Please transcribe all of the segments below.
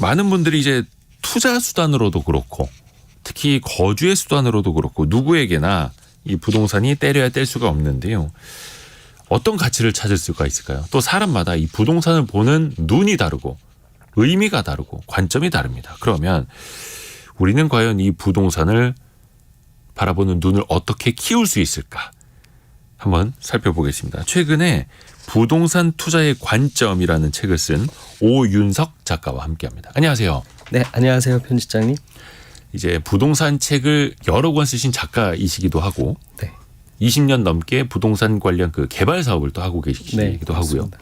많은 분들이 이제 투자 수단으로도 그렇고 특히 거주의 수단으로도 그렇고 누구에게나 이 부동산이 때려야 뗄 수가 없는데요. 어떤 가치를 찾을 수가 있을까요? 또 사람마다 이 부동산을 보는 눈이 다르고 의미가 다르고 관점이 다릅니다. 그러면 우리는 과연 이 부동산을 바라보는 눈을 어떻게 키울 수 있을까? 한번 살펴보겠습니다. 최근에 부동산 투자의 관점이라는 책을 쓴 오윤석 작가와 함께합니다. 안녕하세요. 네, 안녕하세요, 편집장님. 이제 부동산 책을 여러 권 쓰신 작가이시기도 하고, 네. 20년 넘게 부동산 관련 그 개발 사업을 또 하고 계시기도 네, 하고요. 맞습니다.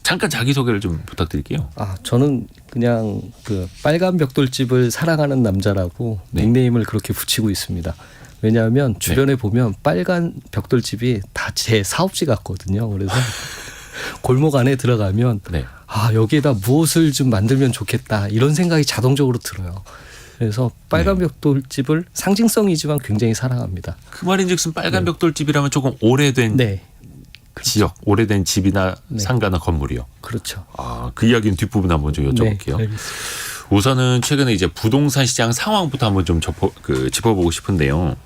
잠깐 자기소개를 좀 부탁드릴게요. 저는 그냥 그 빨간 벽돌집을 사랑하는 남자라고 네. 닉네임을 그렇게 붙이고 있습니다. 왜냐하면 주변에 보면 빨간 벽돌집이 다 제 사업지 같거든요. 그래서 골목 안에 들어가면 네. 여기에다 무엇을 좀 만들면 좋겠다 이런 생각이 자동적으로 들어요. 그래서 빨간 벽돌집을 상징성이지만 굉장히 사랑합니다. 그 말인즉슨 빨간 벽돌집이라면 조금 오래된 네, 지역, 오래된 집이나 네. 상가나 건물이요. 그렇죠. 그 이야기는 뒷부분 한번 좀 여쭤볼게요. 네, 알겠습니다. 우선은 최근에 이제 부동산 시장 상황부터 한번 좀 짚어보고 싶은데요.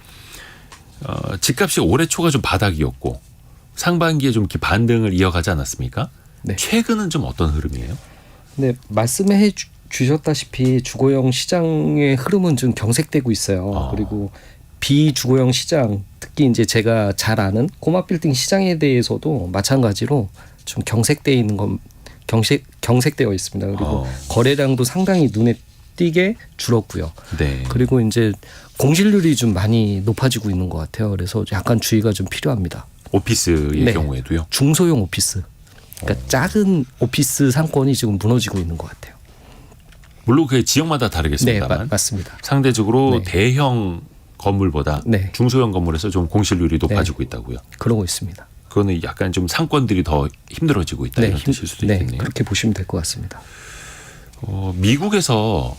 집값이 올해 초가 좀 바닥이었고 상반기에 좀 이렇게 반등을 이어가지 않았습니까? 네. 최근은 좀 어떤 흐름이에요? 네, 말씀해 주셨다시피 주거용 시장의 흐름은 좀 경색되고 있어요. 그리고 비주거용 시장, 특히 이제 제가 잘 아는 꼬마 빌딩 시장에 대해서도 마찬가지로 좀 경색되어 있는 건 경색되어 있습니다. 그리고 거래량도 상당히 눈에 띄게 줄었고요. 네. 그리고 이제 공실률이 좀 많이 높아지고 있는 것 같아요. 그래서 약간 주의가 좀 필요합니다. 오피스의 네. 경우에도요. 중소형 오피스, 그러니까 작은 오피스 상권이 지금 무너지고 있는 것 같아요. 물론 그게 지역마다 다르겠습니다만 네, 맞습니다. 상대적으로 네. 대형 건물보다 네. 중소형 건물에서 좀 공실률이 높아지고 있다고요. 그러고 있습니다. 그거는 약간 좀 상권들이 더 힘들어지고 있다 이런 뜻일 수도 있겠네요. 그렇게 보시면 될 것 같습니다. 미국에서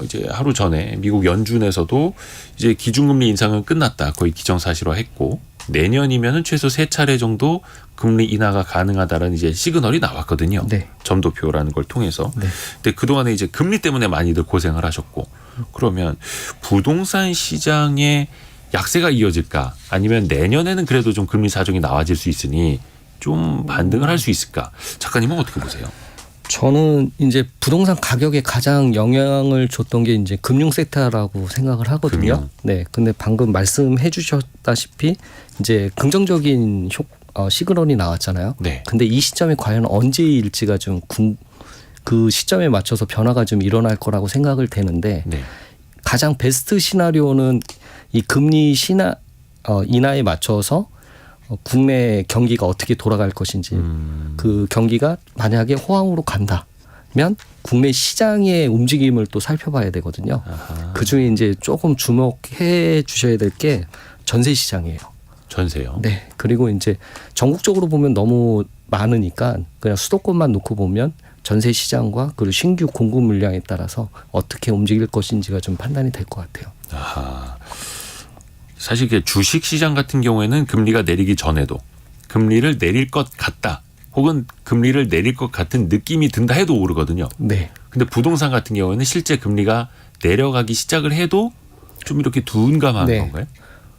이제 하루 전에 미국 연준에서도 이제 기준금리 인상은 끝났다. 거의 기정사실화했고 내년이면은 최소 3차례 정도 금리 인하가 가능하다라는 이제 시그널이 나왔거든요. 네. 점도표라는 걸 통해서. 네. 근데 그동안에 이제 금리 때문에 많이들 고생을 하셨고 그러면 부동산 시장에 약세가 이어질까? 아니면 내년에는 그래도 좀 금리 사정이 나아질 수 있으니 좀 반등을 할 수 있을까? 작가님은 어떻게 보세요? 저는 이제 부동산 가격에 가장 영향을 줬던 게 이제 금융 섹터라고 생각을 하거든요. 금융. 네. 근데 방금 말씀해 주셨다시피 이제 긍정적인 시그널이 나왔잖아요. 네. 근데 이 시점이 과연 언제일지가 좀 그 시점에 맞춰서 변화가 좀 일어날 거라고 생각을 되는데 네. 가장 베스트 시나리오는 이 금리 인하에 맞춰서 국내 경기가 어떻게 돌아갈 것인지 그 경기가 만약에 호황으로 간다면 국내 시장의 움직임을 또 살펴봐야 되거든요. 그중에 이제 조금 주목해 주셔야 될 게 전세 시장이에요. 전세요. 네. 그리고 이제 전국적으로 보면 너무 많으니까 그냥 수도권만 놓고 보면 전세 시장과 그리고 신규 공급 물량에 따라서 어떻게 움직일 것인지가 좀 판단이 될 것 같아요. 사실 주식 시장 같은 경우에는 금리가 내리기 전에도 금리를 내릴 것 같다. 혹은 금리를 내릴 것 같은 느낌이 든다 해도 오르거든요. 네. 근데 부동산 같은 경우에는 실제 금리가 내려가기 시작을 해도 좀 이렇게 둔감한 네. 건가요?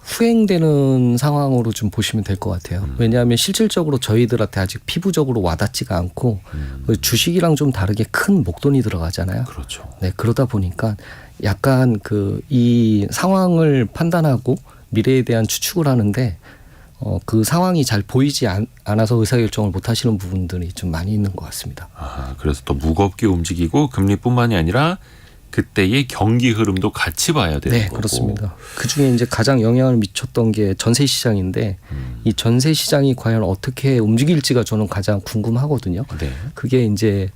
후행되는 상황으로 좀 보시면 될 것 같아요. 왜냐하면 실질적으로 저희들한테 아직 피부적으로 와닿지가 않고 주식이랑 좀 다르게 큰 목돈이 들어가잖아요. 그렇죠. 네, 그러다 보니까 약간 이 상황을 판단하고 미래에 대한 추측을 하는데 그 상황이 잘 보이지 않아서 의사결정을 못 하시는 부분들이 좀 많이 있는 것 같습니다. 그래서 더 무겁게 움직이고 금리뿐만이 아니라 그때의 경기 흐름도 같이 봐야 되는 네, 거고. 그렇습니다. 그중에 이제 가장 영향을 미쳤던 게 전세 시장인데 이 전세 시장이 과연 어떻게 움직일지가 저는 가장 궁금하거든요. 네. 그게 이제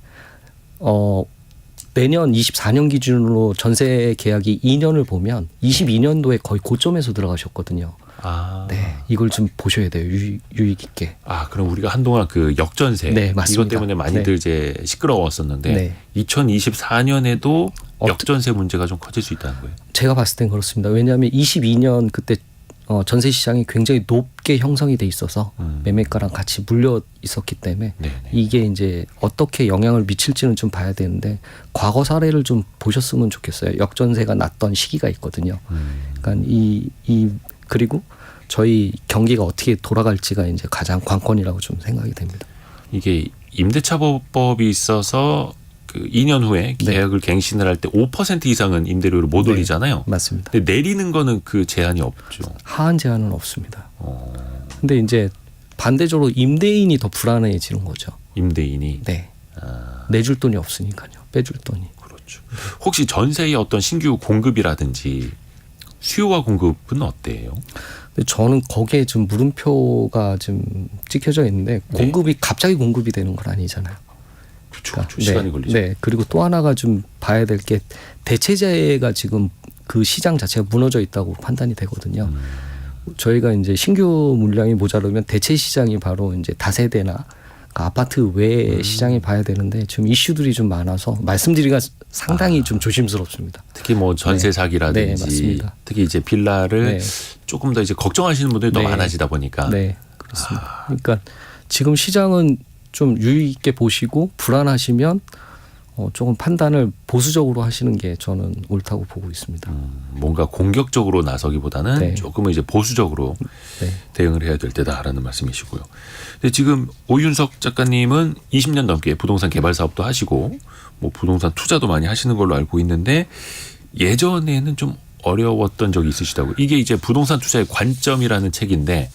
내년 24년 기준으로 전세 계약이 2년을 보면 22년도에 거의 고점에서 들어가셨거든요. 네, 이걸 좀 보셔야 돼요. 유익 있게. 그럼 우리가 한동안 그 역전세 네, 맞습니다. 이것 때문에 많이들 네. 이제 시끄러웠었는데 네. 2024년에도 역전세 문제가 좀 커질 수 있다는 거예요. 제가 봤을 땐 그렇습니다. 왜냐하면 22년 그때 전세 시장이 굉장히 높게 형성이 돼 있어서 매매가랑 같이 물려 있었기 때문에 네네. 이게 이제 어떻게 영향을 미칠지는 좀 봐야 되는데 과거 사례를 좀 보셨으면 좋겠어요. 역전세가 났던 시기가 있거든요. 그러니까 그리고 저희 경기가 어떻게 돌아갈지가 이제 가장 관건이라고 좀 생각이 됩니다. 이게 임대차보법이 있어서 그 2년 후에 네. 계약을 갱신을 할 때 5% 이상은 임대료를 못 네. 올리잖아요. 맞습니다. 근데 내리는 거는 그 제한이 없죠. 하한 제한은 없습니다. 근데 이제 반대적으로 임대인이 더 불안해지는 거죠. 임대인이. 네. 내줄 돈이 없으니까요. 빼줄 돈이. 그렇죠. 혹시 전세의 어떤 신규 공급이라든지 수요와 공급은 어때요? 근데 저는 거기에 좀 물음표가 좀 찍혀져 있는데 공급이 갑자기 공급이 되는 건 아니잖아요. 그렇죠. 시간이 걸리죠. 네. 그리고 또 하나가 좀 봐야 될 게 대체재가 지금 그 시장 자체가 무너져 있다고 판단이 되거든요. 저희가 이제 신규 물량이 모자르면 대체 시장이 바로 이제 다세대나 그 아파트 외의 시장이 봐야 되는데 지금 이슈들이 좀 많아서 말씀드리기가 상당히 좀 조심스럽습니다. 특히 뭐 전세 네. 사기라든지 네, 맞습니다. 특히 이제 빌라를 네. 조금 더 이제 걱정하시는 분들이 더 네. 많아지다 보니까 네, 그렇습니다. 그러니까 지금 시장은 좀 유의 있게 보시고 불안하시면 조금 판단을 보수적으로 하시는 게 저는 옳다고 보고 있습니다. 뭔가 공격적으로 나서기보다는 네. 조금은 이제 보수적으로 네. 대응을 해야 될 때다라는 말씀이시고요. 근데 지금 오윤석 작가님은 20년 넘게 부동산 개발 사업도 하시고 뭐 부동산 투자도 많이 하시는 걸로 알고 있는데 예전에는 좀 어려웠던 적이 있으시다고. 이게 이제 부동산 투자의 관점이라는 책인데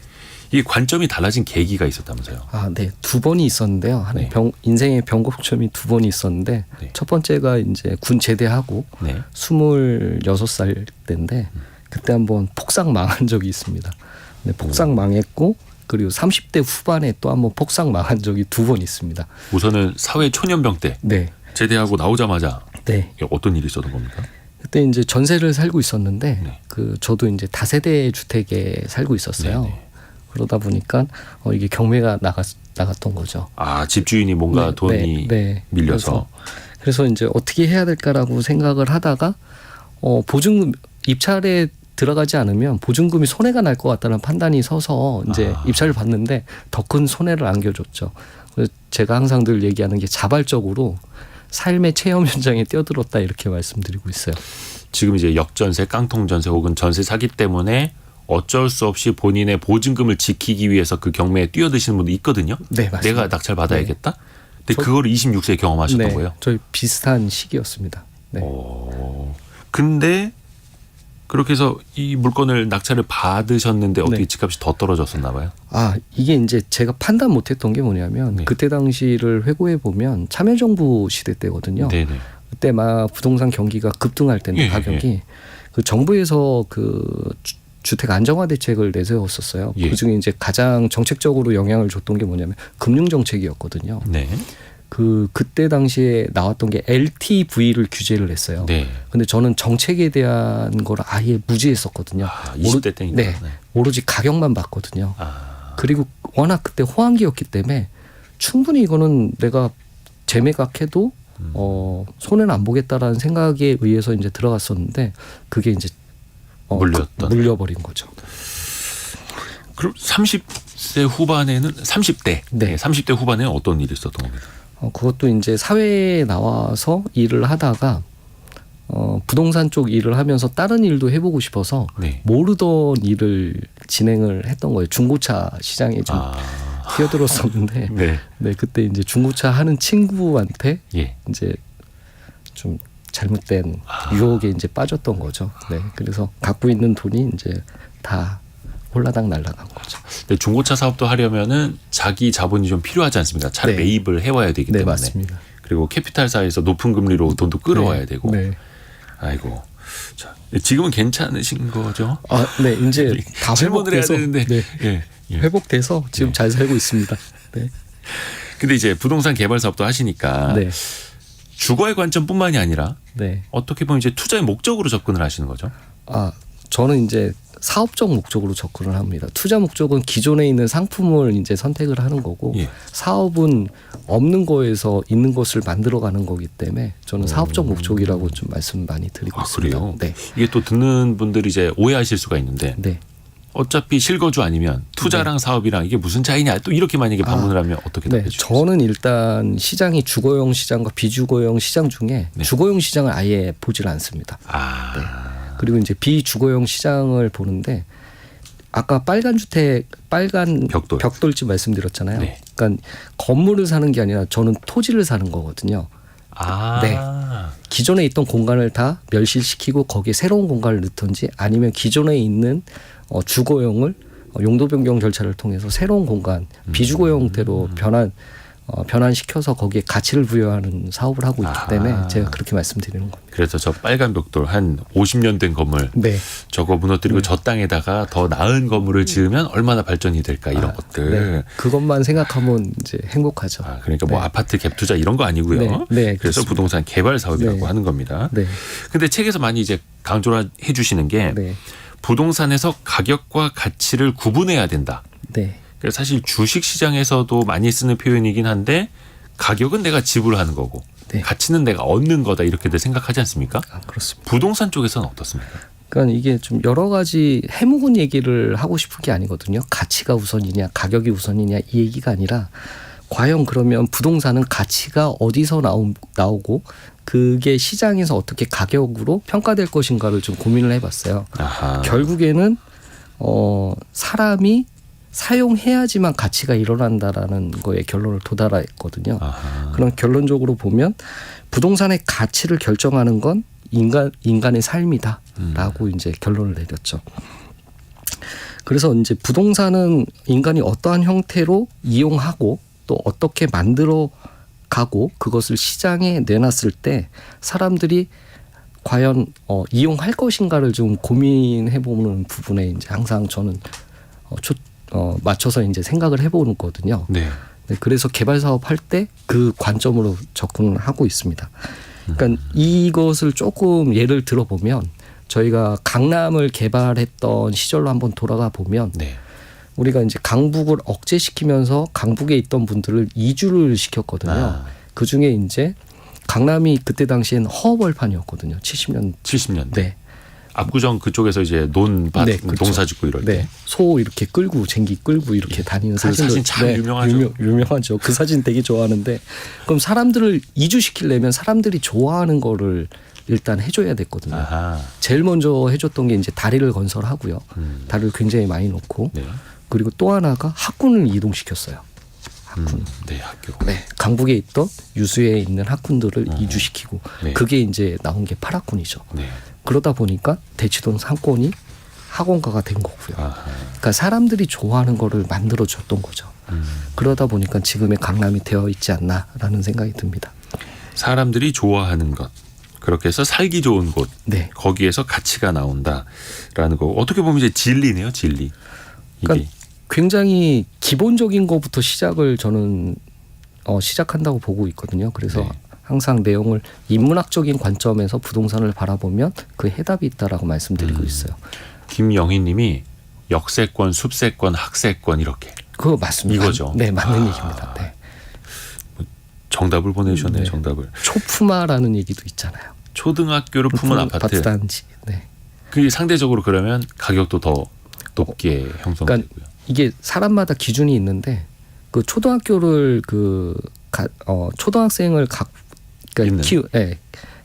이 관점이 달라진 계기가 있었다면서요. 아, 네. 두 번이 있었는데요. 네. 인생의 변곡점이 두 번이 있었는데 네. 첫 번째가 이제 군 제대하고 네. 26살 때인데 그때 한번 폭삭 망한 적이 있습니다. 네, 폭삭 망했고 그리고 30대 후반에 또 한번 폭삭 망한 적이 두 번 있습니다. 우선은 사회 초년병 때 네. 제대하고 나오자마자 네. 어떤 일이 있었던 겁니까? 그때 이제 전세를 살고 있었는데 네. 저도 이제 다세대 주택에 살고 있었어요. 네, 네. 그러다 보니까 이게 경매가 나갔던 거죠. 아, 집주인이 뭔가 네, 돈이 밀려서. 그래서 이제 어떻게 해야 될까라고 생각을 하다가 보증금 입찰에 들어가지 않으면 보증금이 손해가 날 것 같다는 판단이 서서 이제 입찰을 받는데 더 큰 손해를 안겨줬죠. 그래서 제가 항상 늘 얘기하는 게 자발적으로 삶의 체험 현장에 뛰어들었다 이렇게 말씀드리고 있어요. 지금 이제 역전세, 깡통전세 혹은 전세 사기 때문에 어쩔 수 없이 본인의 보증금을 지키기 위해서 그 경매에 뛰어드시는 분도 있거든요. 네, 맞습니다. 내가 낙찰 받아야겠다. 근데 그거를 26세에 경험하셨던 네, 거예요. 저희 비슷한 시기였습니다. 네. 근데 그렇게 해서 이 물건을 낙찰을 받으셨는데 어떻게 네. 집값이 더 떨어졌었나 봐요. 아, 이게 이제 제가 판단 못했던 게 뭐냐면 네. 그때 당시를 회고해 보면 참여정부 시대 때거든요. 네네. 그때 막 부동산 경기가 급등할 때인데 예, 가격이 그 정부에서 그 주택 안정화 대책을 내세웠었어요. 예. 그중에 이제 가장 정책적으로 영향을 줬던 게 뭐냐면 금융 정책이었거든요. 네. 그때 당시에 나왔던 게 LTV를 규제를 했어요. 네. 근데 저는 정책에 대한 걸 아예 무지했었거든요. 20대 때니까. 네. 오로지 가격만 봤거든요. 아, 그리고 워낙 그때 호황기였기 때문에 충분히 이거는 내가 재매각해도 손해는 안 보겠다라는 생각에 의해서 이제 들어갔었는데 그게 이제 물려버린 거죠. 그럼 30세 후반에는 30대. 네. 30대 후반에는 어떤 일이 있었던 겁니까? 그것도 이제 사회에 나와서 일을 하다가 부동산 쪽 일을 하면서 다른 일도 해보고 싶어서 네. 모르던 일을 진행을 했던 거예요. 중고차 시장에 좀 뛰어들었었는데, 네. 네, 그때 이제 중고차 하는 친구한테 예. 이제 좀 잘못된 유혹에 이제 빠졌던 거죠. 네, 그래서 갖고 있는 돈이 이제 다 홀라당 날라간 거죠. 근데 중고차 사업도 하려면은 자기 자본이 좀 필요하지 않습니까? 차를 네. 매입을 해와야 되기 네, 때문에. 맞습니다. 그리고 캐피탈사에서 높은 금리로 돈도 끌어와야 네, 되고. 네. 아이고. 자, 지금은 괜찮으신 거죠? 아, 네, 이제 다 질문을 해야 회복돼서 되는데. 네, 예. 예. 회복돼서 지금 네. 잘 살고 있습니다. 네. 근데 이제 부동산 개발 사업도 하시니까 네. 주거의 관점뿐만이 아니라 네. 어떻게 보면 이제 투자의 목적으로 접근을 하시는 거죠? 아, 저는 이제 사업적 목적으로 접근을 합니다. 투자 목적은 기존에 있는 상품을 이제 선택을 하는 거고 예. 사업은 없는 거에서 있는 것을 만들어가는 거기 때문에 저는 사업적 목적이라고 좀 말씀 많이 드리고 있습니다. 그래요? 네. 이게 또 듣는 분들이 이제 오해하실 수가 있는데 네. 어차피 실거주 아니면 투자랑 사업이랑 이게 무슨 차이냐 또 이렇게 만약에 방문을 하면 어떻게 네, 답해 주시겠어요? 저는 일단 시장이 주거용 시장과 비주거용 시장 중에 네. 주거용 시장을 아예 보질 않습니다. 그리고 이제 비주거용 시장을 보는데 아까 빨간 주택, 빨간 벽돌. 벽돌집 말씀드렸잖아요. 네. 그러니까 건물을 사는 게 아니라 저는 토지를 사는 거거든요. 네. 기존에 있던 공간을 다 멸실시키고 거기에 새로운 공간을 넣든지 아니면 기존에 있는 주거용을 용도 변경 절차를 통해서 새로운 공간 비주거용대로 변환시켜서 거기에 가치를 부여하는 사업을 하고 있기 때문에 제가 그렇게 말씀드리는 겁니다. 그래서 저 빨간 벽돌 한 50년 된 건물 네. 저거 무너뜨리고 저 땅에다가 더 나은 건물을 지으면 얼마나 발전이 될까 이런 것들. 네. 그것만 생각하면 이제 행복하죠. 그러니까 뭐 네. 아파트 갭 투자 이런 거 아니고요. 네. 네, 그래서 그렇습니다. 부동산 개발 사업이라고 네. 하는 겁니다. 네. 근데 책에서 많이 이제 강조를 해 주시는 게 네. 부동산에서 가격과 가치를 구분해야 된다. 네. 그래서 사실 주식 시장에서도 많이 쓰는 표현이긴 한데 가격은 내가 지불하는 거고 네. 가치는 내가 얻는 거다 이렇게들 생각하지 않습니까? 그렇습니다. 부동산 쪽에서는 어떻습니까? 그러니까 이게 좀 여러 가지 해묵은 얘기를 하고 싶은 게 아니거든요. 가치가 우선이냐, 가격이 우선이냐 이 얘기가 아니라 과연 그러면 부동산은 가치가 어디서 나오고 그게 시장에서 어떻게 가격으로 평가될 것인가를 좀 고민을 해봤어요. 결국에는 사람이 사용해야지만 가치가 일어난다라는 거에 결론을 도달했거든요. 그럼 결론적으로 보면 부동산의 가치를 결정하는 건 인간의 삶이다라고 이제 결론을 내렸죠. 그래서 이제 부동산은 인간이 어떠한 형태로 이용하고 또 어떻게 만들어 가고 그것을 시장에 내놨을 때 사람들이 과연 이용할 것인가를 좀 고민해 보는 부분에 이제 항상 저는 맞춰서 이제 생각을 해보는 거거든요. 네. 네, 그래서 개발 사업 할 때 그 관점으로 접근을 하고 있습니다. 그러니까 이것을 조금 예를 들어보면 저희가 강남을 개발했던 시절로 한번 돌아가 보면 네. 우리가 이제 강북을 억제시키면서 강북에 있던 분들을 이주를 시켰거든요. 그 중에 이제 강남이 그때 당시엔 허벌판이었거든요. 70년대. 네. 압구정 그쪽에서 이제 논밭 네, 그렇죠. 농사 짓고 이럴 때. 네. 소 이렇게 끌고 쟁기 끌고 이렇게 다니는 그 사진도 사진 참 유명하죠. 유명하죠. 그 사진 되게 좋아하는데 그럼 사람들을 이주시키려면 사람들이 좋아하는 거를 일단 해줘야 됐거든요. 제일 먼저 해줬던 게 이제 다리를 건설하고요. 다리를 굉장히 많이 놓고 네. 그리고 또 하나가 학군을 이동시켰어요. 학군. 네, 학교. 네. 강북에 있던 유수에 있는 학군들을 이주시키고 네. 그게 이제 나온 게 파락군이죠. 네. 그러다 보니까 대치동 상권이 학원가가 된 거고요. 그러니까 사람들이 좋아하는 거를 만들어 줬던 거죠. 그러다 보니까 지금의 강남이 되어 있지 않나라는 생각이 듭니다. 사람들이 좋아하는 것. 그렇게 해서 살기 좋은 곳. 네. 거기에서 가치가 나온다라는 거. 어떻게 보면 이제 진리네요, 진리. 이게. 그러니까 굉장히 기본적인 것부터 시작을 저는 시작한다고 보고 있거든요. 그래서 네. 항상 내용을 인문학적인 관점에서 부동산을 바라보면 그 해답이 있다라고 말씀드리고 있어요. 김영희 님이 역세권, 숲세권, 학세권 이렇게. 그거 맞습니다. 이거죠. 네, 맞는 얘기입니다. 네. 정답을 보내주셨네요. 네. 정답을. 초품화라는 얘기도 있잖아요. 초등학교를 품은 아파트. 단지. 네. 그게 상대적으로 그러면 가격도 더 높게 형성되고요. 그러니까 이게 사람마다 기준이 있는데 그 초등학교를 초등학생을 네,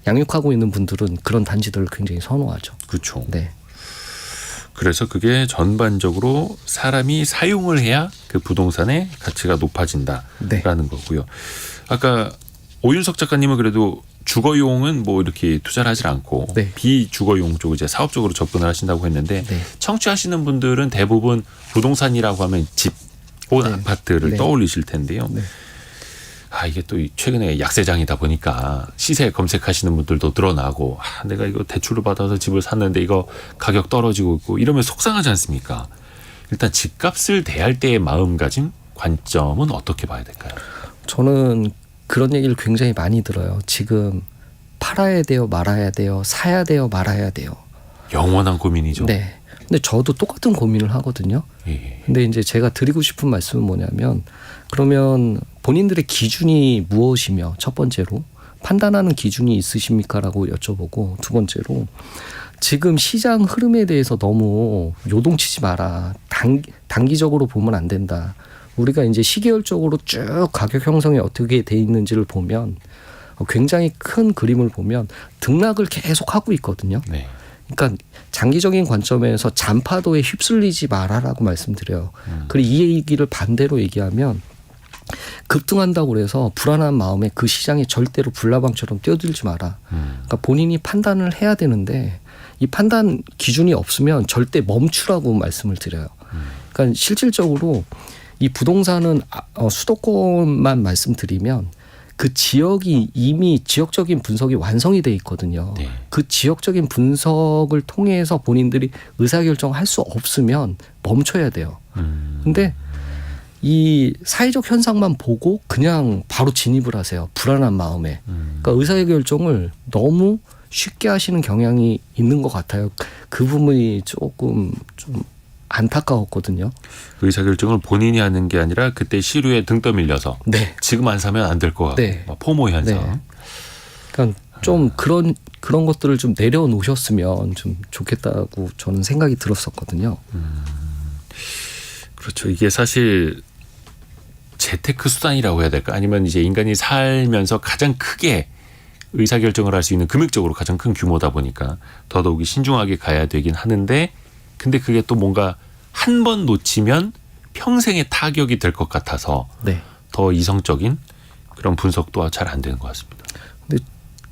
양육하고 있는 분들은 그런 단지들을 굉장히 선호하죠. 그렇죠. 네. 그래서 그게 전반적으로 사람이 사용을 해야 그 부동산의 가치가 높아진다라는 거고요. 아까 오윤석 작가님은 그래도 주거용은 뭐 이렇게 투자를 하질 않고 네. 비주거용 쪽 이제 사업적으로 접근을 하신다고 했는데 네. 청취하시는 분들은 대부분 부동산이라고 하면 집 혹은 네. 아파트를 네. 떠올리실 텐데요. 네. 이게 또 최근에 약세장이다 보니까 시세 검색하시는 분들도 늘어나고 내가 이거 대출을 받아서 집을 샀는데 이거 가격 떨어지고 있고 이러면 속상하지 않습니까? 일단 집값을 대할 때의 마음가짐, 관점은 어떻게 봐야 될까요? 저는 그런 얘기를 굉장히 많이 들어요. 지금 팔아야 돼요, 말아야 돼요, 사야 돼요, 말아야 돼요. 영원한 고민이죠. 네. 근데 저도 똑같은 고민을 하거든요. 예. 근데 이제 제가 드리고 싶은 말씀은 뭐냐면 그러면 본인들의 기준이 무엇이며 첫 번째로 판단하는 기준이 있으십니까라고 여쭤보고 두 번째로 지금 시장 흐름에 대해서 너무 요동치지 마라. 단기적으로 보면 안 된다. 우리가 이제 시계열적으로 쭉 가격 형성이 어떻게 돼 있는지를 보면 굉장히 큰 그림을 보면 등락을 계속 하고 있거든요. 네. 그러니까 장기적인 관점에서 잔파도에 휩쓸리지 마라라고 말씀드려요. 그리고 이 얘기를 반대로 얘기하면 급등한다고 그래서 불안한 마음에 그 시장에 절대로 불나방처럼 뛰어들지 마라. 그러니까 본인이 판단을 해야 되는데 이 판단 기준이 없으면 절대 멈추라고 말씀을 드려요. 그러니까 실질적으로 이 부동산은 수도권만 말씀드리면 그 지역이 이미 지역적인 분석이 완성이 돼 있거든요. 네. 그 지역적인 분석을 통해서 본인들이 의사결정을 할 수 없으면 멈춰야 돼요. 근데 이 사회적 현상만 보고 그냥 바로 진입을 하세요. 불안한 마음에. 그러니까 의사결정을 너무 쉽게 하시는 경향이 있는 것 같아요. 그 부분이 조금 좀 안타까웠거든요. 의사결정을 본인이 하는 게 아니라 그때 시류에 등 떠밀려서 네. 지금 안 사면 안 될 것 같고 네. 포모 현상. 네. 그러니까 좀 그런 것들을 좀 내려놓으셨으면 좀 좋겠다고 저는 생각이 들었었거든요. 그렇죠. 이게 사실 재테크 수단이라고 해야 될까? 아니면 이제 인간이 살면서 가장 크게 의사결정을 할 수 있는 금액적으로 가장 큰 규모다 보니까 더더욱이 신중하게 가야 되긴 하는데 근데 그게 또 뭔가 한 번 놓치면 평생의 타격이 될 것 같아서 네. 더 이성적인 그런 분석도 잘 안 되는 것 같습니다. 근데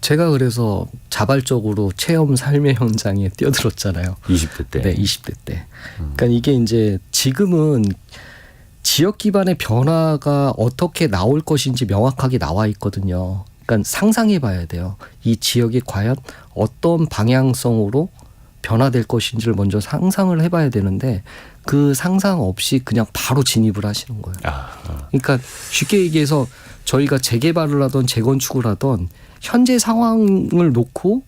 제가 그래서 자발적으로 체험 삶의 현장에 뛰어들었잖아요. 20대 때. 네, 20대 때. 그러니까 이게 이제 지금은 지역 기반의 변화가 어떻게 나올 것인지 명확하게 나와 있거든요. 그러니까 상상해 봐야 돼요. 이 지역이 과연 어떤 방향성으로 변화될 것인지를 먼저 상상을 해봐야 되는데 그 상상 없이 그냥 바로 진입을 하시는 거예요. 그러니까 쉽게 얘기해서 저희가 재개발을 하던 재건축을 하던 현재 상황을 놓고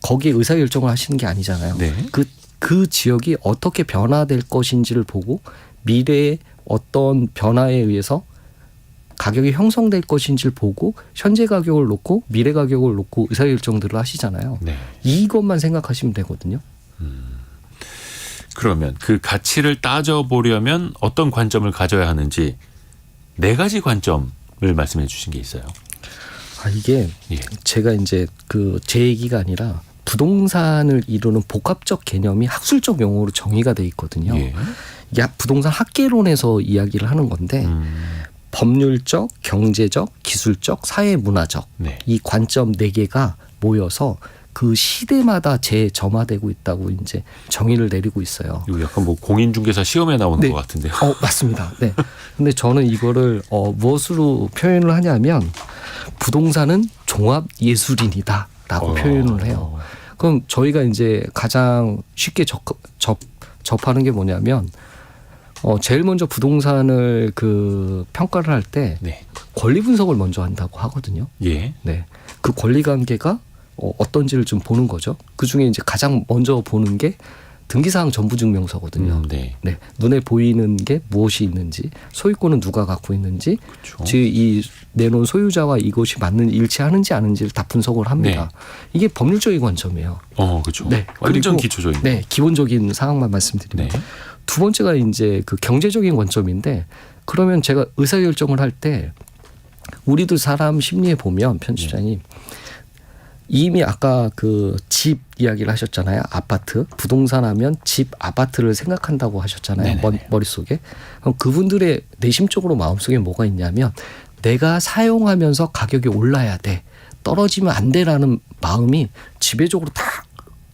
거기에 의사결정을 하시는 게 아니잖아요. 네. 그 지역이 어떻게 변화될 것인지를 보고 미래에 어떤 변화에 의해서 가격이 형성될 것인지를 보고 현재 가격을 놓고 미래 가격을 놓고 의사결정들을 하시잖아요. 네. 이것만 생각하시면 되거든요. 그러면 그 가치를 따져보려면 어떤 관점을 가져야 하는지 4가지 관점을 말씀해 주신 게 있어요. 이게 예. 제가 이제 제 얘기가 아니라 부동산을 이루는 복합적 개념이 학술적 용어로 정의가 돼 있거든요. 예. 이게 부동산 학계론에서 이야기를 하는 건데 법률적, 경제적, 기술적, 사회문화적 네. 이 관점 4개가 모여서 그 시대마다 재점화되고 있다고 이제 정의를 내리고 있어요. 이거 약간 뭐 공인중개사 시험에 나오는 네. 것 같은데요. 맞습니다. 네. 근데 저는 이거를 무엇으로 표현을 하냐면 부동산은 종합 예술인이다라고 표현을 해요. 그럼 저희가 이제 가장 쉽게 접하는 게 뭐냐면 제일 먼저 부동산을 평가를 할 때 네. 권리 분석을 먼저 한다고 하거든요. 예. 네. 그 권리 관계가 어떤지를 좀 보는 거죠. 그 중에 이제 가장 먼저 보는 게 등기사항 전부증명서거든요. 네. 네. 눈에 보이는 게 무엇이 있는지, 소유권은 누가 갖고 있는지, 그렇죠. 즉 이 내놓은 소유자와 이것이 일치하는지 아닌지를 다 분석을 합니다. 네. 이게 법률적인 관점이에요. 그렇죠. 네. 완전 그리고 기초적인. 네, 기본적인 사항만 말씀드립니다. 네. 두 번째가 이제 경제적인 관점인데 그러면 제가 의사결정을 할 때 우리들 사람 심리에 보면 편집장님 이미 아까 집 이야기를 하셨잖아요. 아파트 부동산 하면 집 아파트를 생각한다고 하셨잖아요. 머릿속에. 그럼 그분들의 내심적으로 마음속에 뭐가 있냐면 내가 사용하면서 가격이 올라야 돼. 떨어지면 안 돼라는 마음이 지배적으로 다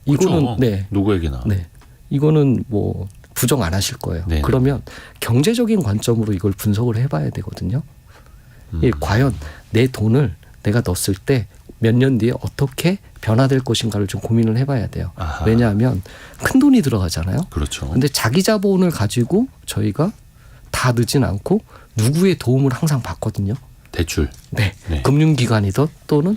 이거는 그렇죠. 누구에게나. 네. 이거는 뭐 부정 안 하실 거예요. 네네. 그러면 경제적인 관점으로 이걸 분석을 해봐야 되거든요. 과연 내 돈을 내가 넣었을 때 몇 년 뒤에 어떻게 변화될 것인가를 좀 고민을 해봐야 돼요. 아하. 왜냐하면 큰 돈이 들어가잖아요. 그렇죠. 근데 자기 자본을 가지고 저희가 다 넣진 않고 누구의 도움을 항상 받거든요. 대출. 네. 네. 금융기관이든 또는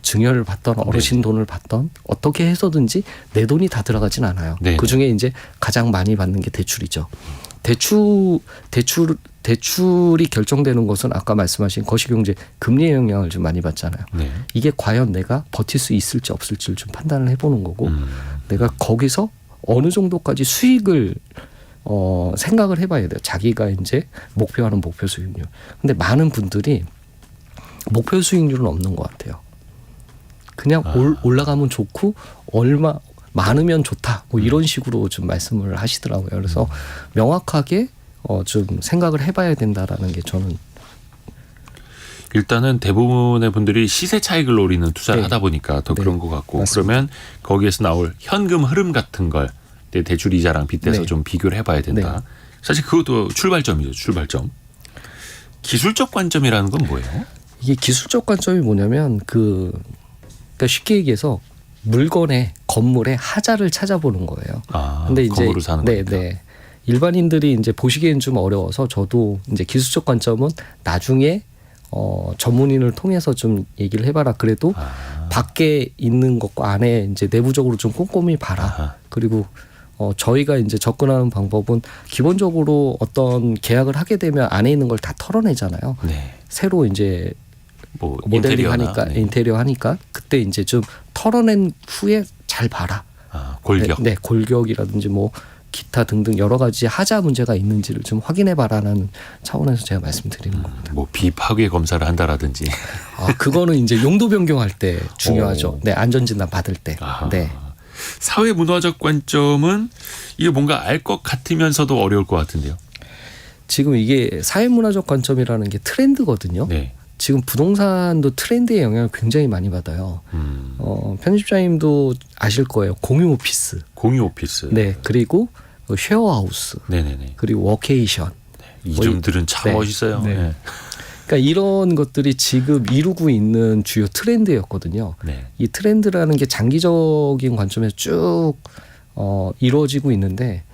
증여를 받던 어르신 돈을 받던 어떻게 해서든지 내 돈이 다 들어가진 않아요. 네네. 그중에 이제 가장 많이 받는 게 대출이죠. 대출이 결정되는 것은 아까 말씀하신 거시경제 금리의 영향을 좀 많이 받잖아요. 네. 이게 과연 내가 버틸 수 있을지 없을지를 좀 판단을 해보는 거고 내가 거기서 어느 정도까지 수익을 생각을 해봐야 돼요. 자기가 이제 목표하는 목표 수익률. 근데 많은 분들이 목표 수익률은 없는 것 같아요. 그냥 올라가면 좋고 얼마 많으면 좋다. 뭐 이런 식으로 좀 말씀을 하시더라고요. 그래서 명확하게 좀 생각을 해봐야 된다라는 게 저는. 일단은 대부분의 분들이 시세 차익을 노리는 투자를 네. 하다 보니까 더 네. 그런 것 같고 맞습니다. 그러면 거기에서 나올 현금 흐름 같은 걸 내 대출 이자랑 빗대서 네. 좀 비교를 해봐야 된다. 네. 사실 그것도 출발점이죠. 출발점. 기술적 관점이라는 건 뭐예요? 이게 기술적 관점이 뭐냐면 그러니까 쉽게 얘기해서 물건의 건물의 하자를 찾아보는 거예요. 근데 이제 건물을 사는 거니까. 네. 일반인들이 이제 보시기엔 좀 어려워서 저도 이제 기술적 관점은 나중에 전문인을 통해서 좀 얘기를 해봐라. 그래도 밖에 있는 것과 안에 이제 내부적으로 좀 꼼꼼히 봐라. 아하. 그리고 저희가 이제 접근하는 방법은 기본적으로 어떤 계약을 하게 되면 안에 있는 걸 다 털어내잖아요. 네. 새로 이제 뭐 모델링 인테리어나, 하니까 네. 인테리어 하니까 그때 이제 좀 털어낸 후에 잘 봐라. 골격. 네, 골격이라든지 뭐 기타 등등 여러 가지 하자 문제가 있는지를 좀 확인해 봐라는 차원에서 제가 말씀드리는 겁니다. 뭐 비파괴 검사를 한다라든지. 그거는 이제 용도 변경할 때 중요하죠. 오. 네, 안전진단 받을 때. 아하. 네. 사회 문화적 관점은 이게 뭔가 알 것 같으면서도 어려울 것 같은데요. 지금 이게 사회문화적 관점이라는 게 트렌드거든요. 네. 지금 부동산도 트렌드의 영향을 굉장히 많이 받아요. 편집자님도 아실 거예요. 공유 오피스. 공유 오피스. 네. 그리고 쉐어하우스. 네네네. 그리고 워케이션. 이 점들은 참 네. 멋있어요. 네. 네. 그러니까 이런 것들이 지금 이루고 있는 주요 트렌드였거든요. 네. 이 트렌드라는 게 장기적인 관점에서 쭉 이루어지고 있는데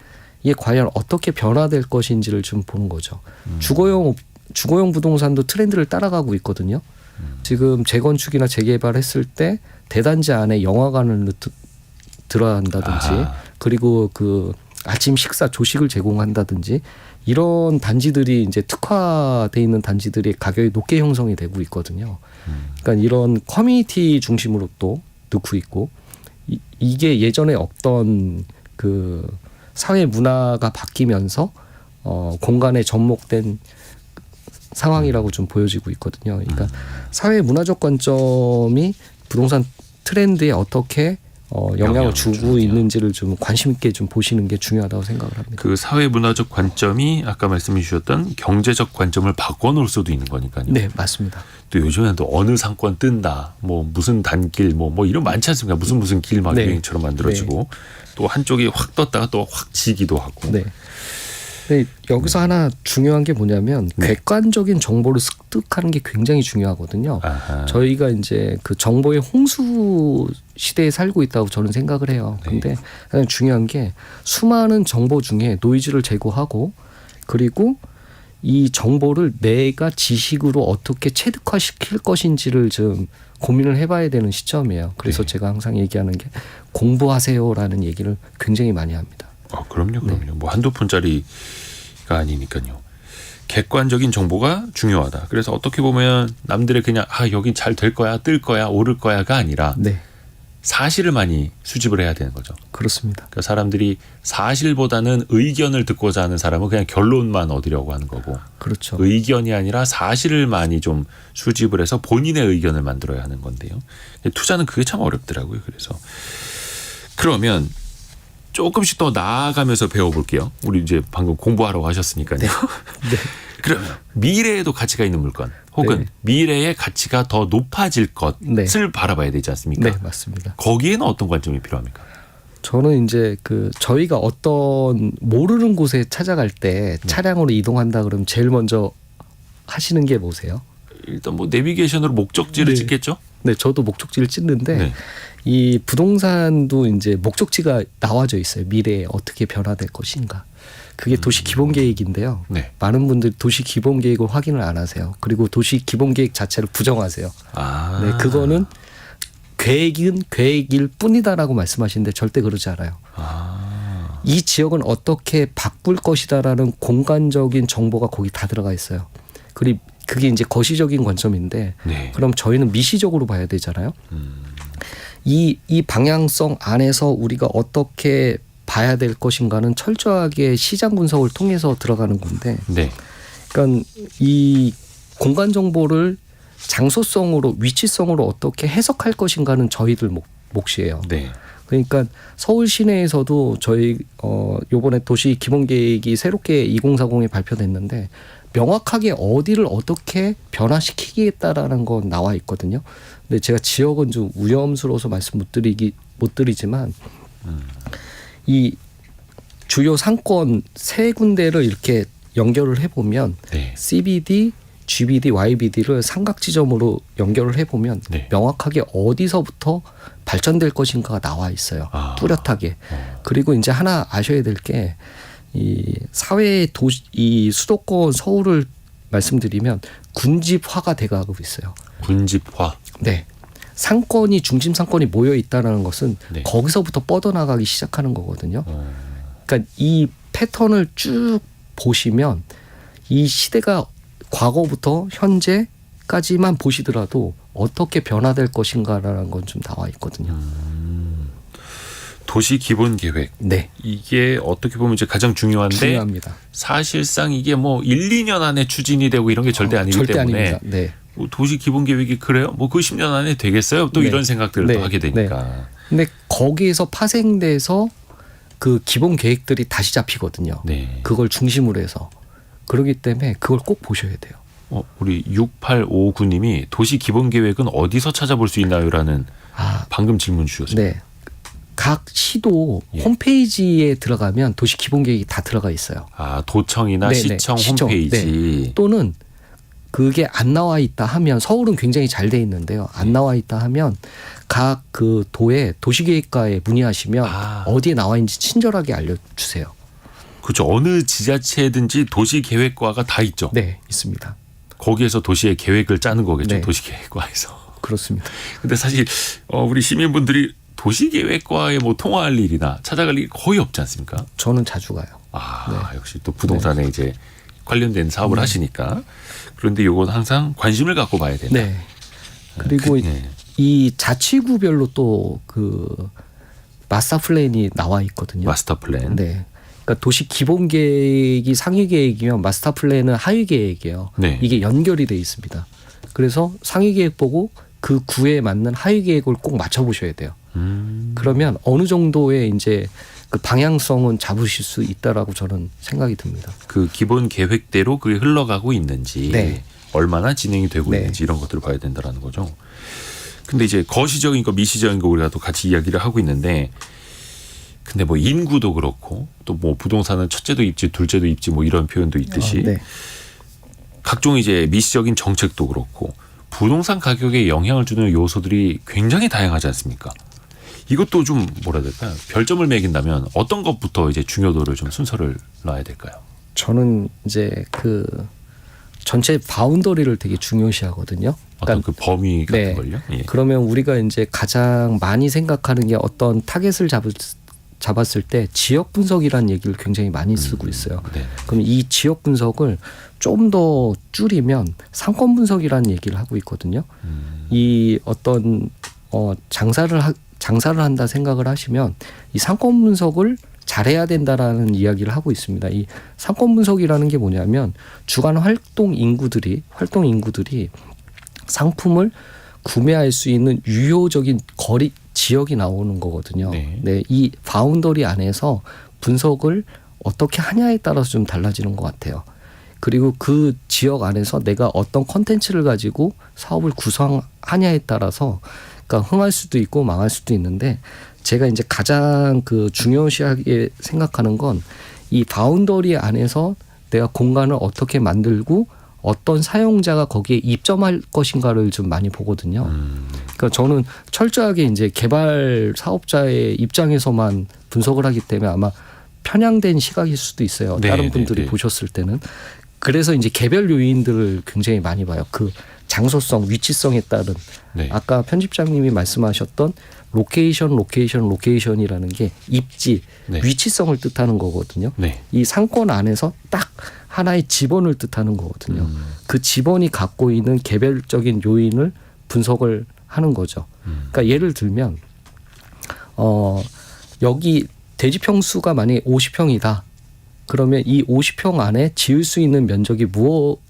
이게 과연 어떻게 변화될 것인지를 좀 보는 거죠. 주거용 부동산도 트렌드를 따라가고 있거든요. 지금 재건축이나 재개발했을 때 대단지 안에 영화관을 들어야 한다든지 아하. 그리고 그 아침 식사 조식을 제공한다든지 이런 단지들이 이제 특화돼 있는 단지들이 가격이 높게 형성이 되고 있거든요. 그러니까 이런 커뮤니티 중심으로 또 넣고 있고 이게 예전에 없던 그 사회 문화가 바뀌면서 공간에 접목된 상황이라고 좀 보여지고 있거든요. 그러니까 사회 문화적 관점이 부동산 트렌드에 어떻게 영향을 주고 주는지요. 있는지를 좀 관심 있게 좀 보시는 게 중요하다고 생각을 합니다. 그 사회 문화적 관점이 아까 말씀해 주셨던 경제적 관점을 바꿔놓을 수도 있는 거니까요. 네, 맞습니다. 또 요즘에는 또 어느 상권 뜬다, 뭐 무슨 단길, 뭐 이런 많지 않습니까? 무슨 길 막 네. 유행처럼 만들어지고 또 한쪽이 확 떴다가 또 확 지기도 하고. 네. 근데 여기서 하나 중요한 게 뭐냐면 네. 객관적인 정보를 습득하는 게 굉장히 중요하거든요. 아하. 저희가 이제 그 정보의 홍수 시대에 살고 있다고 저는 생각을 해요. 네. 근데 가장 중요한 게 수많은 정보 중에 노이즈를 제거하고 그리고 이 정보를 내가 지식으로 어떻게 체득화시킬 것인지를 좀 고민을 해봐야 되는 시점이에요. 그래서 네. 제가 항상 얘기하는 게 공부하세요라는 얘기를 굉장히 많이 합니다. 그럼요. 뭐 한두 푼짜리가 아니니까요. 객관적인 정보가 중요하다. 그래서 어떻게 보면 남들의 그냥 여긴 잘 될 거야, 뜰 거야, 오를 거야가 아니라 네, 사실을 많이 수집을 해야 되는 거죠. 그렇습니다. 그러니까 사람들이 사실보다는 의견을 듣고자 하는 사람은 그냥 결론만 얻으려고 하는 거고 그렇죠. 의견이 아니라 사실을 많이 좀 수집을 해서 본인의 의견을 만들어야 하는 건데요. 투자는 그게 참 어렵더라고요. 그래서 그러면 조금씩 더 나아가면서 배워볼게요. 우리 이제 방금 공부하라고 하셨으니까요. 네. 그러면 미래에도 가치가 있는 물건 혹은 네. 미래의 가치가 더 높아질 것을 네. 바라봐야 되지 않습니까? 네, 맞습니다. 거기에는 어떤 관점이 필요합니까? 저는 이제 그 저희가 어떤 모르는 곳에 찾아갈 때 차량으로 이동한다 그러면 제일 먼저 하시는 게 뭐세요? 일단 뭐 내비게이션으로 목적지를 네. 찍겠죠. 네, 저도 목적지를 찍는데 네. 이 부동산도 이제 목적지가 나와져 있어요. 미래에 어떻게 변화될 것인가. 그게 도시 기본 계획인데요. 네. 많은 분들이 도시 기본 계획을 확인을 안 하세요. 그리고 도시 기본 계획 자체를 부정하세요. 네, 그거는 계획은 계획일 뿐이다라고 말씀하시는데 절대 그러지 않아요. 이 지역은 어떻게 바꿀 것이다라는 공간적인 정보가 거기 다 들어가 있어요. 그리고 그게 이제 거시적인 관점인데 네. 그럼 저희는 미시적으로 봐야 되잖아요. 이 방향성 안에서 우리가 어떻게 봐야 될 것인가는 철저하게 시장 분석을 통해서 들어가는 건데, 네. 그러니까 이 공간 정보를 장소성으로 위치성으로 어떻게 해석할 것인가는 저희들 몫이에요. 네. 그러니까 서울 시내에서도 저희 요번에 도시 기본 계획이 새롭게 2040에 발표됐는데 명확하게 어디를 어떻게 변화시키겠다라는 건 나와 있거든요. 근데 제가 지역은 좀 위험스러워서 말씀 못 드리지만 이 주요 상권 세 군데를 이렇게 연결을 해보면 네. CBD, GBD, YBD를 삼각 지점으로 연결을 해보면 네. 명확하게 어디서부터 발전될 것인가가 나와 있어요. 뚜렷하게. 그리고 이제 하나 아셔야 될 게 이 사회 도시 이 수도권 서울을 말씀드리면 군집화가 돼가고 있어요. 군집화. 네. 상권이 중심 상권이 모여 있다는 것은 네. 거기서부터 뻗어나가기 시작하는 거거든요. 그러니까 이 패턴을 쭉 보시면 이 시대가 과거부터 현재까지만 보시더라도 어떻게 변화될 것인가라는 건 좀 나와 있거든요. 도시 기본 계획. 네. 이게 어떻게 보면 이제 가장 중요한데 중요합니다. 사실상 이게 뭐 1, 2년 안에 추진이 되고 이런 게 절대 아니기 절대 때문에 아닙니다. 네. 뭐 도시 기본 계획이 그래요? 뭐 그 10년 안에 되겠어요? 또 네. 이런 생각들을 네. 또 하게 되니까. 근데 거기에서 파생돼서 그 기본 계획들이 다시 잡히거든요. 네. 그걸 중심으로 해서. 그렇기 때문에 그걸 꼭 보셔야 돼요. 우리 6859님이 도시 기본 계획은 어디서 찾아볼 수 있나요?라는 방금 질문 주셨어요. 네. 각 시도 예. 홈페이지에 들어가면 도시 기본 계획이 다 들어가 있어요. 도청이나 네네. 시청 시청. 홈페이지. 또는 그게 안 나와 있다 하면 서울은 굉장히 잘 돼 있는데요. 안 나와 있다 하면 각 그 도의 도시계획과에 문의하시면 어디에 나와 있는지 친절하게 알려주세요. 그렇죠. 어느 지자체든지 도시계획과가 다 있죠. 네, 있습니다. 거기에서 도시의 계획을 짜는 거겠죠. 네. 도시계획과에서. 그렇습니다. 근데 사실 우리 시민분들이 도시계획과에 뭐 통화할 일이나 찾아갈 일이 거의 없지 않습니까? 저는 자주 가요. 역시 또 부동산에 이제 관련된 사업을 하시니까. 그런데 이건 항상 관심을 갖고 봐야 된다. 네. 그리고 이 자치구별로 또 그 마스터 플랜이 나와 있거든요. 마스터 플랜. 네. 그러니까 도시 기본 계획이 상위 계획이면 마스터 플랜은 하위 계획이에요. 네. 이게 연결이 돼 있습니다. 그래서 상위 계획 보고 그 구에 맞는 하위 계획을 꼭 맞춰 보셔야 돼요. 그러면 어느 정도의 이제 그 방향성은 잡으실 수 있다라고 저는 생각이 듭니다. 그 기본 계획대로 그게 흘러가고 있는지, 네. 얼마나 진행이 되고 네. 있는지 이런 것들을 봐야 된다라는 거죠. 근데 이제 거시적인 거, 미시적인 거 우리가 또 같이 이야기를 하고 있는데, 근데 뭐 인구도 그렇고 또 뭐 부동산은 첫째도 입지, 둘째도 입지 뭐 이런 표현도 있듯이 네. 각종 이제 미시적인 정책도 그렇고 부동산 가격에 영향을 주는 요소들이 굉장히 다양하지 않습니까? 이것도 좀 뭐라 해야 될까요? 별점을 매긴다면 어떤 것부터 이제 중요도를 좀 순서를 놔야 될까요? 저는 이제 그 전체 바운더리를 되게 중요시하거든요. 어떤 그 범위 같은 네. 걸요? 예. 그러면 우리가 이제 가장 많이 생각하는 게 어떤 타겟을 잡았을 때 지역 분석이라는 얘기를 굉장히 많이 쓰고 있어요. 네. 그럼 이 지역 분석을 좀 더 줄이면 상권 분석이라는 얘기를 하고 있거든요. 이 어떤 장사를 한다 생각을 하시면 이 상권 분석을 잘해야 된다라는 이야기를 하고 있습니다. 이 상권 분석이라는 게 뭐냐면 주간 활동 인구들이 상품을 구매할 수 있는 유효적인 거리 지역이 나오는 거거든요. 네. 이 바운더리 안에서 분석을 어떻게 하냐에 따라서 좀 달라지는 것 같아요. 그리고 그 지역 안에서 내가 어떤 컨텐츠를 가지고 사업을 구성하냐에 따라서 그러니까 흥할 수도 있고 망할 수도 있는데 제가 이제 가장 그 중요시하게 생각하는 건 이 바운더리 안에서 내가 공간을 어떻게 만들고 어떤 사용자가 거기에 입점할 것인가를 좀 많이 보거든요. 그러니까 저는 철저하게 이제 개발 사업자의 입장에서만 분석을 하기 때문에 아마 편향된 시각일 수도 있어요. 네, 다른 분들이 네. 보셨을 때는. 그래서 이제 개별 요인들을 굉장히 많이 봐요. 그 장소성, 위치성에 따른 네. 아까 편집장님이 말씀하셨던 로케이션이라는 게 입지, 네. 위치성을 뜻하는 거거든요. 네. 이 상권 안에서 딱 하나의 지번을 뜻하는 거거든요. 그 지번이 갖고 있는 개별적인 요인을 분석을 하는 거죠. 그러니까 예를 들면 여기 대지 평수가 만약에 50평이다. 그러면 이 50평 안에 지을 수 있는 면적이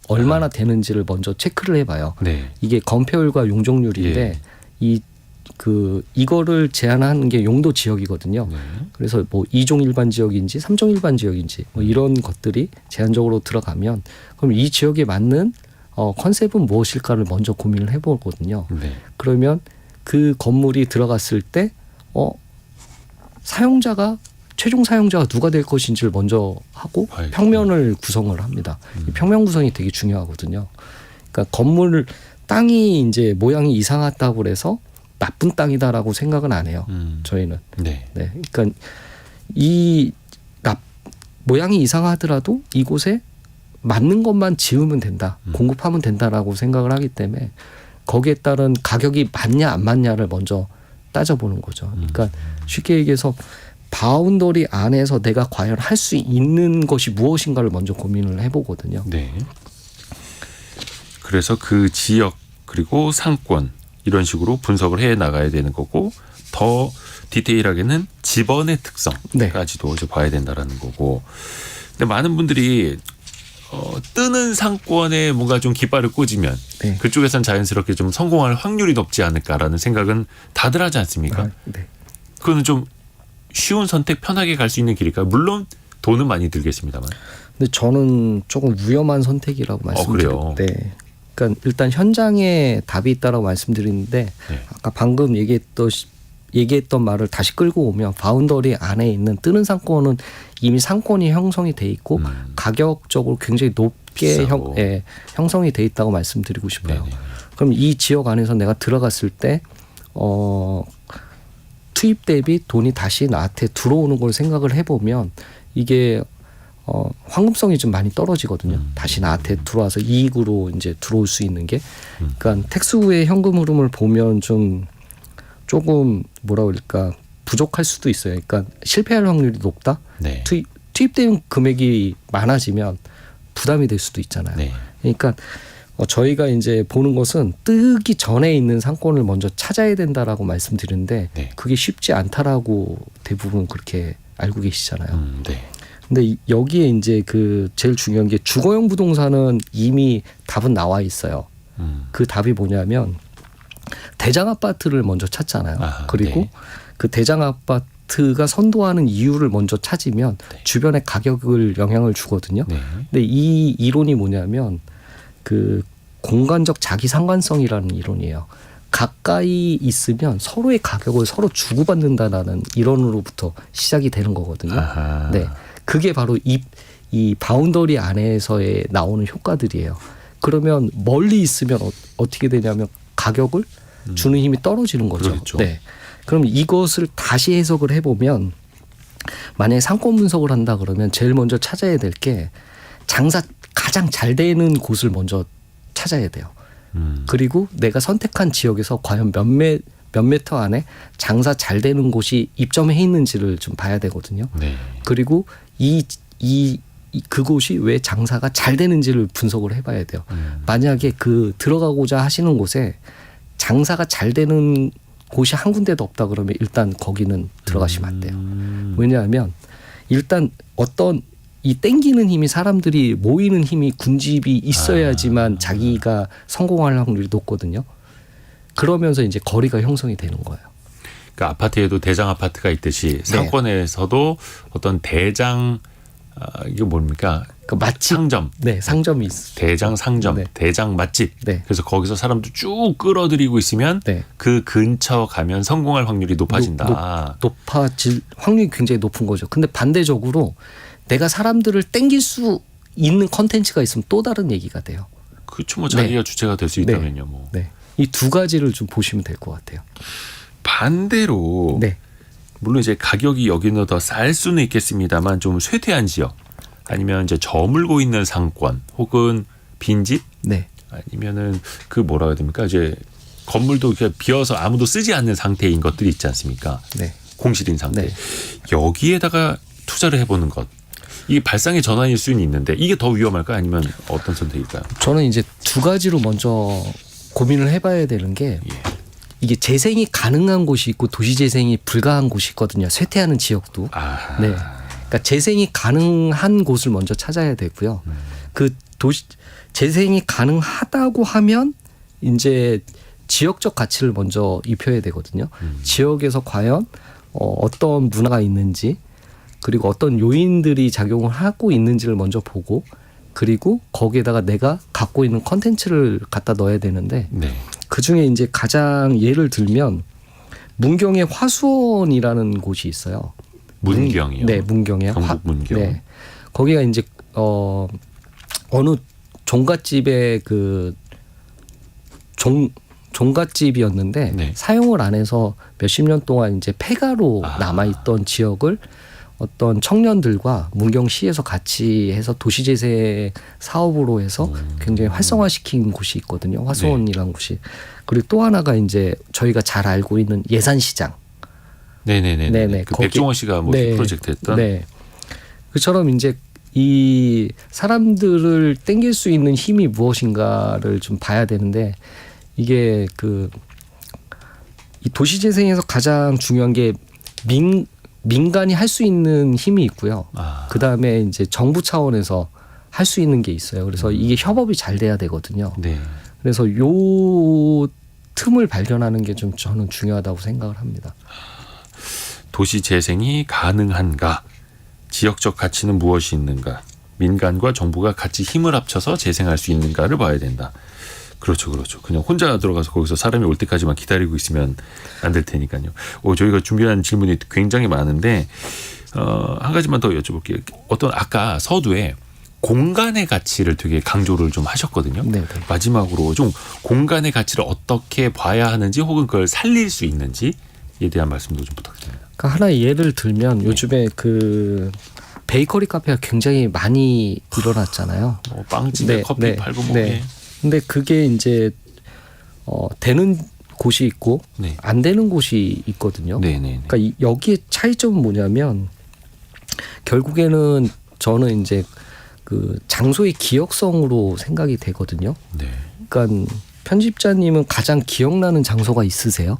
얼마나 되는지를 먼저 체크를 해봐요. 네. 이게 건폐율과 용적률인데 이거를 제한하는 게 용도 지역이거든요. 네. 그래서 뭐 2종 일반 지역인지 3종 일반 지역인지 뭐 이런 것들이 제한적으로 들어가면 그럼 이 지역에 맞는 컨셉은 무엇일까를 먼저 고민을 해보거든요. 네. 그러면 그 건물이 들어갔을 때 최종 사용자가 누가 될 것인지를 먼저 하고 봐야죠. 평면을 구성을 합니다. 이 평면 구성이 되게 중요하거든요. 그러니까 건물 땅이 이제 모양이 이상하다고 그래서 나쁜 땅이다라고 생각은 안 해요. 저희는. 네. 네. 그러니까 모양이 이상하더라도 이곳에 맞는 것만 지으면 된다. 공급하면 된다라고 생각을 하기 때문에 거기에 따른 가격이 맞냐 안 맞냐를 먼저 따져보는 거죠. 그러니까 쉽게 얘기해서 바운더리 안에서 내가 과연 할 수 있는 것이 무엇인가를 먼저 고민을 해보거든요. 네. 그래서 그 지역 그리고 상권 이런 식으로 분석을 해 나가야 되는 거고 더 디테일하게는 집원의 특성까지도 이제 봐야 된다라는 거고. 근데 많은 분들이 뜨는 상권에 뭔가 좀 깃발을 꽂으면 그쪽에선 자연스럽게 좀 성공할 확률이 높지 않을까라는 생각은 다들 하지 않습니까? 네. 그거는 좀 쉬운 선택, 편하게 갈 수 있는 길일까요? 물론 돈은 많이 들겠습니다만. 근데 저는 조금 위험한 선택이라고 말씀드려요. 그래요? 네. 그러니까 일단 현장에 답이 있다라고 말씀드리는데 아까 방금 얘기했던 말을 다시 끌고 오면 바운더리 안에 있는 뜨는 상권은 이미 상권이 형성이 돼 있고 가격적으로 굉장히 높게 형성이 돼 있다고 말씀드리고 싶어요. 네네. 그럼 이 지역 안에서 내가 들어갔을 때 투입 대비 돈이 다시 나한테 들어오는 걸 생각을 해보면 이게 황금성이 좀 많이 떨어지거든요. 다시 나한테 들어와서 이익으로 이제 들어올 수 있는 게. 그러니까 택스 후의 현금 흐름을 보면 조금 뭐라 그럴까 부족할 수도 있어요. 그러니까 실패할 확률이 높다. 네. 투입된 금액이 많아지면 부담이 될 수도 있잖아요. 네. 그러니까 저희가 이제 보는 것은 뜨기 전에 있는 상권을 먼저 찾아야 된다라고 말씀드리는데 그게 쉽지 않다라고 대부분 그렇게 알고 계시잖아요. 네. 근데 여기에 이제 그 제일 중요한 게 주거용 부동산은 이미 답은 나와 있어요. 그 답이 뭐냐면 대장 아파트를 먼저 찾잖아요. 그리고 그 대장 아파트가 선도하는 이유를 먼저 찾으면 주변의 가격을 영향을 주거든요. 근데 이 이론이 뭐냐면 그 공간적 자기 상관성이라는 이론이에요. 가까이 있으면 서로의 가격을 서로 주고받는다라는 이론으로부터 시작이 되는 거거든요. 네, 그게 바로 이 바운더리 안에서의 나오는 효과들이에요. 그러면 멀리 있으면 어떻게 되냐면 가격을 주는 힘이 떨어지는 거죠. 그렇죠. 네, 그럼 이것을 다시 해석을 해보면 만약에 상권 분석을 한다 그러면 제일 먼저 찾아야 될 게 장사 가장 잘 되는 곳을 먼저 찾아야 돼요. 그리고 내가 선택한 지역에서 과연 몇 미터 안에 장사 잘 되는 곳이 입점해 있는지를 좀 봐야 되거든요. 그리고 그곳이 왜 장사가 잘 되는지를 분석을 해봐야 돼요. 만약에 그 들어가고자 하시는 곳에 장사가 잘 되는 곳이 한 군데도 없다 그러면 일단 거기는 들어가시면 안 돼요. 왜냐하면 일단 어떤 이 땡기는 힘이 사람들이 모이는 힘이 군집이 있어야지만 자기가 성공할 확률이 높거든요. 그러면서 이제 거리가 형성이 되는 거예요. 그러니까 아파트에도 대장 아파트가 있듯이 상권에서도 어떤 대장 이게 뭡니까? 그 맛집 상점. 네, 상점이 있어요. 대장 상점, 대장 맛집. 그래서 거기서 사람들 쭉 끌어들이고 있으면 그 근처 가면 성공할 확률이 높아진다. 높아질 확률이 굉장히 높은 거죠. 근데 반대적으로 내가 사람들을 땡길 수 있는 컨텐츠가 있으면 또 다른 얘기가 돼요. 그렇죠. 뭐 자기가 주체가 될 수 있다면요. 뭐. 이 두 가지를 좀 보시면 될 것 같아요. 반대로 물론 이제 가격이 여기는 더 쌀 수는 있겠습니다만 좀 쇠퇴한 지역 아니면 이제 저물고 있는 상권 혹은 빈집 아니면은 그 뭐라 해야 됩니까? 이제 건물도 그냥 비어서 아무도 쓰지 않는 상태인 것들이 있지 않습니까? 공실인 상태. 여기에다가 투자를 해보는 것. 이게 발상의 전환일 수는 있는데 이게 더 위험할까요? 아니면 어떤 선택일까요? 저는 이제 두 가지로 먼저 고민을 해봐야 되는 게 이게 재생이 가능한 곳이 있고 도시 재생이 불가한 곳이 있거든요. 쇠퇴하는 지역도. 아. 네. 그러니까 재생이 가능한 곳을 먼저 찾아야 되고요. 그 도시 재생이 가능하다고 하면 이제 지역적 가치를 먼저 입혀야 되거든요. 지역에서 과연 어떤 문화가 있는지 그리고 어떤 요인들이 작용을 하고 있는지를 먼저 보고 그리고 거기에다가 내가 갖고 있는 컨텐츠를 갖다 넣어야 되는데 네. 그중에 이제 가장 예를 들면 문경의 화수원이라는 곳이 있어요. 문경이요. 네, 문경이요. 경북 문경. 네. 거기가 이제 어느 종갓집의 그 종갓집이었는데 네. 사용을 안 해서 몇십 년 동안 이제 폐가로 남아있던 지역을 어떤 청년들과 문경시에서 같이 해서 도시재생 사업으로 해서 굉장히 활성화시킨 곳이 있거든요. 화수원이라는 곳이. 그리고 또 하나가 이제 저희가 잘 알고 있는 예산시장. 네네네. 네네. 그 거기- 백종원 씨가 뭐 네. 프로젝트 했던. 네. 그처럼 이제 이 사람들을 땡길 수 있는 힘이 무엇인가를 좀 봐야 되는데 이게 이 도시재생에서 가장 중요한 게 민간이 할 수 있는 힘이 있고요. 그 다음에 이제 정부 차원에서 할 수 있는 게 있어요. 그래서 이게 협업이 잘 돼야 되거든요. 네. 그래서 요 틈을 발견하는 게 좀 저는 중요하다고 생각을 합니다. 도시 재생이 가능한가? 지역적 가치는 무엇이 있는가? 민간과 정부가 같이 힘을 합쳐서 재생할 수 있는가를 봐야 된다. 그렇죠, 그렇죠. 그냥 혼자 들어가서 거기서 사람이 올 때까지만 기다리고 있으면 안 될 테니까요. 저희가 준비한 질문이 굉장히 많은데 한 가지만 더 여쭤볼게요. 어떤 아까 서두에 공간의 가치를 되게 강조를 좀 하셨거든요. 네네. 마지막으로 좀 공간의 가치를 어떻게 봐야 하는지 혹은 그걸 살릴 수 있는지에 대한 말씀도 좀 부탁드립니다. 그러니까 하나의 예를 들면 요즘에 그 베이커리 카페가 굉장히 많이 일어났잖아요. 뭐 빵집에 네, 커피 네, 팔고 뭐. 네. 근데 그게 이제 되는 곳이 있고 네. 안 되는 곳이 있거든요. 네네. 그러니까 여기에 차이점은 뭐냐면 결국에는 저는 이제 그 장소의 기억성으로 생각이 되거든요. 네. 그러니까 편집자님은 가장 기억나는 장소가 있으세요?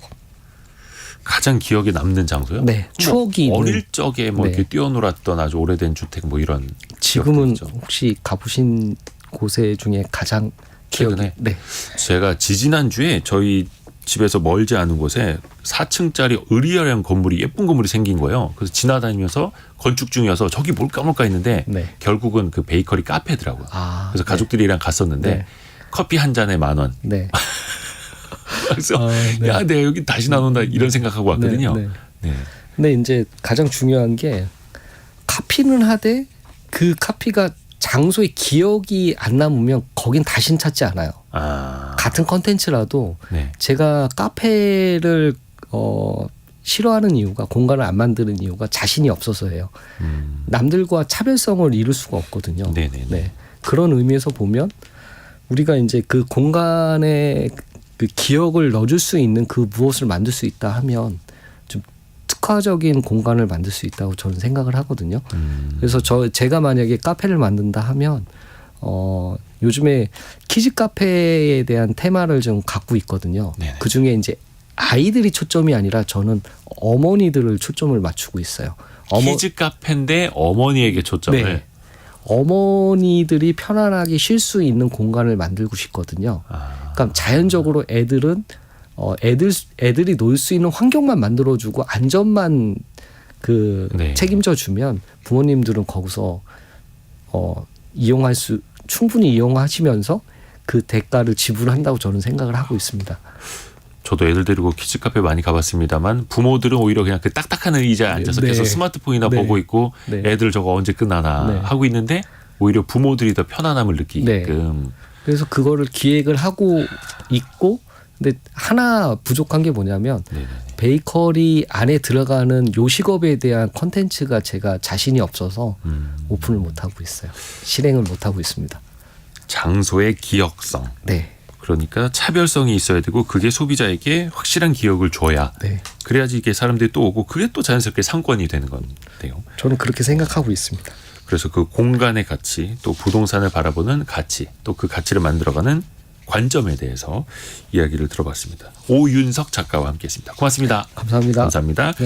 가장 기억에 남는 장소요? 네, 추억이 있는. 어릴 적에 뭐 네. 이렇게 뛰어놀았던 아주 오래된 주택 뭐 이런. 지금은 기억들이죠. 혹시 가보신 곳에 중에 가장 기억이 최근에? 네. 제가 지지난주에 저희 집에서 멀지 않은 곳에 4층짜리 으리아리한 건물이 예쁜 건물이 생긴 거예요. 그래서 지나다니면서 건축 중이어서 저기 뭘까 했는데 네. 결국은 그 베이커리 카페더라고요. 아, 그래서 가족들이랑 갔었는데 네. 커피 한 잔에 10,000원. 네. 그래서 네. 야, 내가 여기 다시 나온다 이런 생각하고 왔거든요. 네, 네. 네. 근데 이제 가장 중요한 게 카피는 하되 그 카피가 장소에 기억이 안 남으면 거긴 다신 찾지 않아요. 아. 같은 컨텐츠라도 네. 제가 카페를 싫어하는 이유가 공간을 안 만드는 이유가 자신이 없어서예요. 남들과 차별성을 이룰 수가 없거든요. 네네네. 네. 그런 의미에서 보면 우리가 이제 그 공간에 그 기억을 넣어줄 수 있는 그 무엇을 만들 수 있다 하면 좀 특화적인 공간을 만들 수 있다고 저는 생각을 하거든요. 그래서 제가 만약에 카페를 만든다 하면 요즘에 키즈 카페에 대한 테마를 좀 갖고 있거든요. 네네. 그 중에 이제 아이들이 초점이 아니라 저는 어머니들을 초점을 맞추고 있어요. 키즈 카페인데 어머니에게 초점을. 네. 어머니들이 편안하게 쉴 수 있는 공간을 만들고 싶거든요. 그러니까 자연적으로 애들은 애들이 놀 수 있는 환경만 만들어주고 안전만 네. 책임져 주면 부모님들은 거기서 충분히 이용하시면서 그 대가를 지불한다고 저는 생각을 하고 있습니다. 저도 애들 데리고 키즈 카페 많이 가봤습니다만 부모들은 오히려 그냥 그 딱딱한 의자에 앉아서 네. 계속 스마트폰이나 네. 보고 있고 네. 애들 저거 언제 끝나나 네. 하고 있는데 오히려 부모들이 더 편안함을 느끼게끔. 그래서 그거를 기획을 하고 있고 근데 하나 부족한 게 뭐냐면 네네. 베이커리 안에 들어가는 요식업에 대한 컨텐츠가 제가 자신이 없어서 오픈을 못하고 있어요. 실행을 못하고 있습니다. 장소의 기억성. 네. 그러니까 차별성이 있어야 되고 그게 소비자에게 확실한 기억을 줘야 네. 그래야지 이게 사람들이 또 오고 그게 또 자연스럽게 상권이 되는 건데요. 저는 그렇게 생각하고 있습니다. 그래서 그 공간의 가치 또 부동산을 바라보는 가치 또 그 가치를 만들어가는 관점에 대해서 이야기를 들어봤습니다. 오윤석 작가와 함께했습니다. 고맙습니다. 감사합니다. 감사합니다. 네.